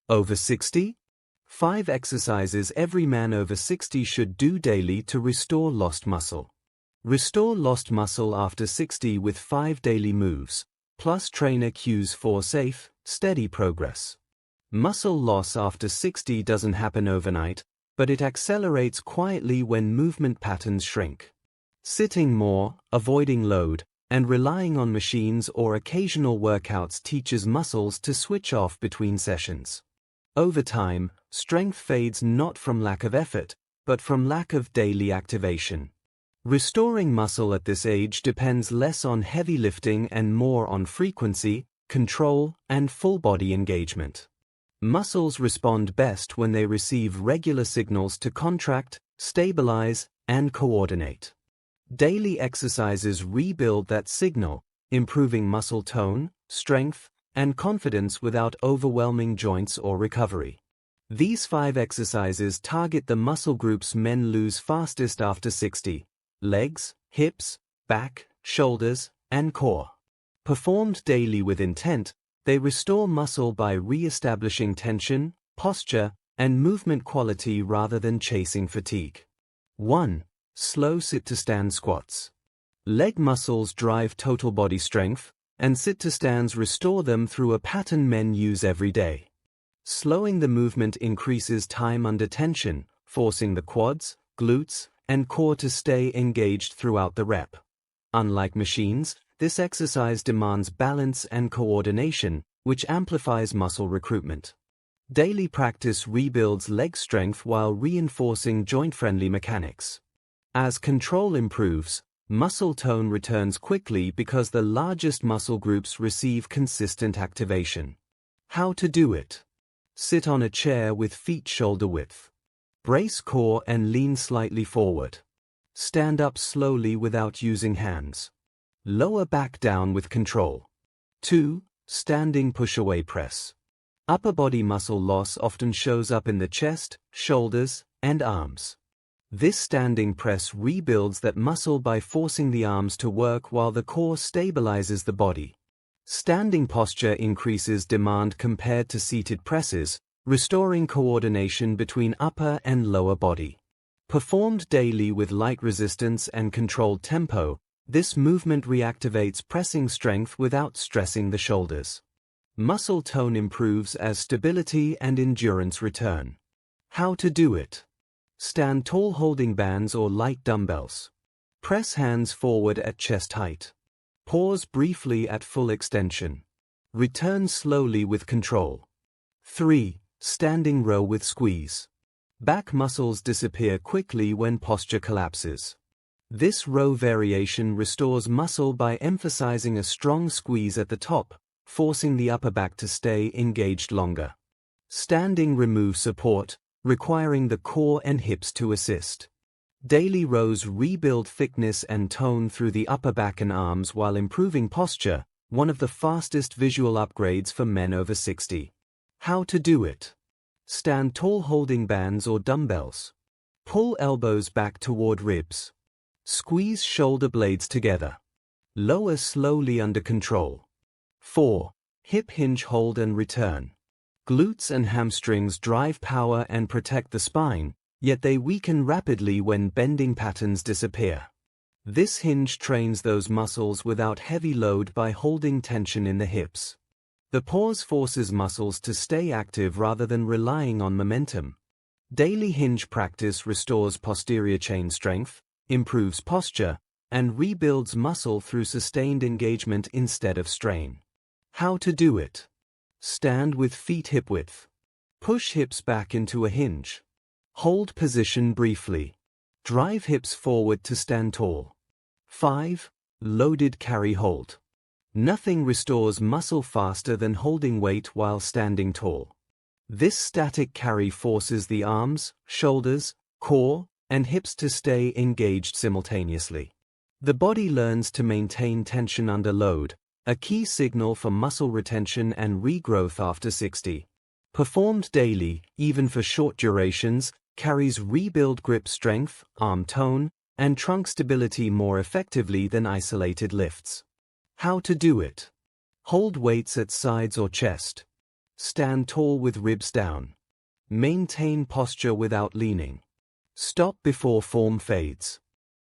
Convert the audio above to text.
Over 60? 5 exercises every man over 60 should do daily to restore lost muscle. Restore lost muscle after 60 with 5 daily moves, plus trainer cues for safe, steady progress. Muscle loss after 60 doesn't happen overnight, but it accelerates quietly when movement patterns shrink. Sitting more, avoiding load, and relying on machines or occasional workouts teaches muscles to switch off between sessions. Over time, strength fades not from lack of effort, but from lack of daily activation. Restoring muscle at this age depends less on heavy lifting and more on frequency, control, and full body engagement. Muscles respond best when they receive regular signals to contract, stabilize, and coordinate. Daily exercises rebuild that signal, improving muscle tone, strength, and confidence without overwhelming joints or recovery. These 5 exercises target the muscle groups men lose fastest after 60: legs, hips, back, shoulders, and core. Performed daily with intent, they restore muscle by re-establishing tension, posture, and movement quality rather than chasing fatigue. 1. Slow sit-to-stand squats. Leg muscles drive total body strength, and sit-to-stands restore them through a pattern men use every day. Slowing the movement increases time under tension, forcing the quads, glutes, and core to stay engaged throughout the rep. Unlike machines, this exercise demands balance and coordination, which amplifies muscle recruitment. Daily practice rebuilds leg strength while reinforcing joint-friendly mechanics. As control improves, muscle tone returns quickly because the largest muscle groups receive consistent activation. How to do it? Sit on a chair with feet shoulder width. Brace core and lean slightly forward. Stand up slowly without using hands. Lower back down with control. 2. Standing push-away press. Upper body muscle loss often shows up in the chest, shoulders, and arms. This standing press rebuilds that muscle by forcing the arms to work while the core stabilizes the body. Standing posture increases demand compared to seated presses, restoring coordination between upper and lower body. Performed daily with light resistance and controlled tempo, this movement reactivates pressing strength without stressing the shoulders. Muscle tone improves as stability and endurance return. How to do it? Stand tall holding bands or light dumbbells. Press hands forward at chest height. Pause briefly at full extension. Return slowly with control. 3. Standing row with squeeze. Back muscles disappear quickly when posture collapses. This row variation restores muscle by emphasizing a strong squeeze at the top, forcing the upper back to stay engaged longer. Standing removes support, requiring the core and hips to assist. Daily rows rebuild thickness and tone through the upper back and arms while improving posture, one of the fastest visual upgrades for men over 60. How to do it? Stand tall holding bands or dumbbells. Pull elbows back toward ribs. Squeeze shoulder blades together. Lower slowly under control. 4. Hip hinge hold and return. Glutes and hamstrings drive power and protect the spine, yet they weaken rapidly when bending patterns disappear. This hinge trains those muscles without heavy load by holding tension in the hips. The pause forces muscles to stay active rather than relying on momentum. Daily hinge practice restores posterior chain strength, improves posture, and rebuilds muscle through sustained engagement instead of strain. How to do it? Stand with feet hip width. Push hips back into a hinge. Hold position briefly. Drive hips forward to stand tall. 5. Loaded carry hold. Nothing restores muscle faster than holding weight while standing tall. This static carry forces the arms, shoulders, core, and hips to stay engaged simultaneously. The body learns to maintain tension under load, a key signal for muscle retention and regrowth after 60. Performed daily, even for short durations, carries rebuild grip strength, arm tone, and trunk stability more effectively than isolated lifts. How to do it? Hold weights at sides or chest. Stand tall with ribs down. Maintain posture without leaning. Stop before form fades.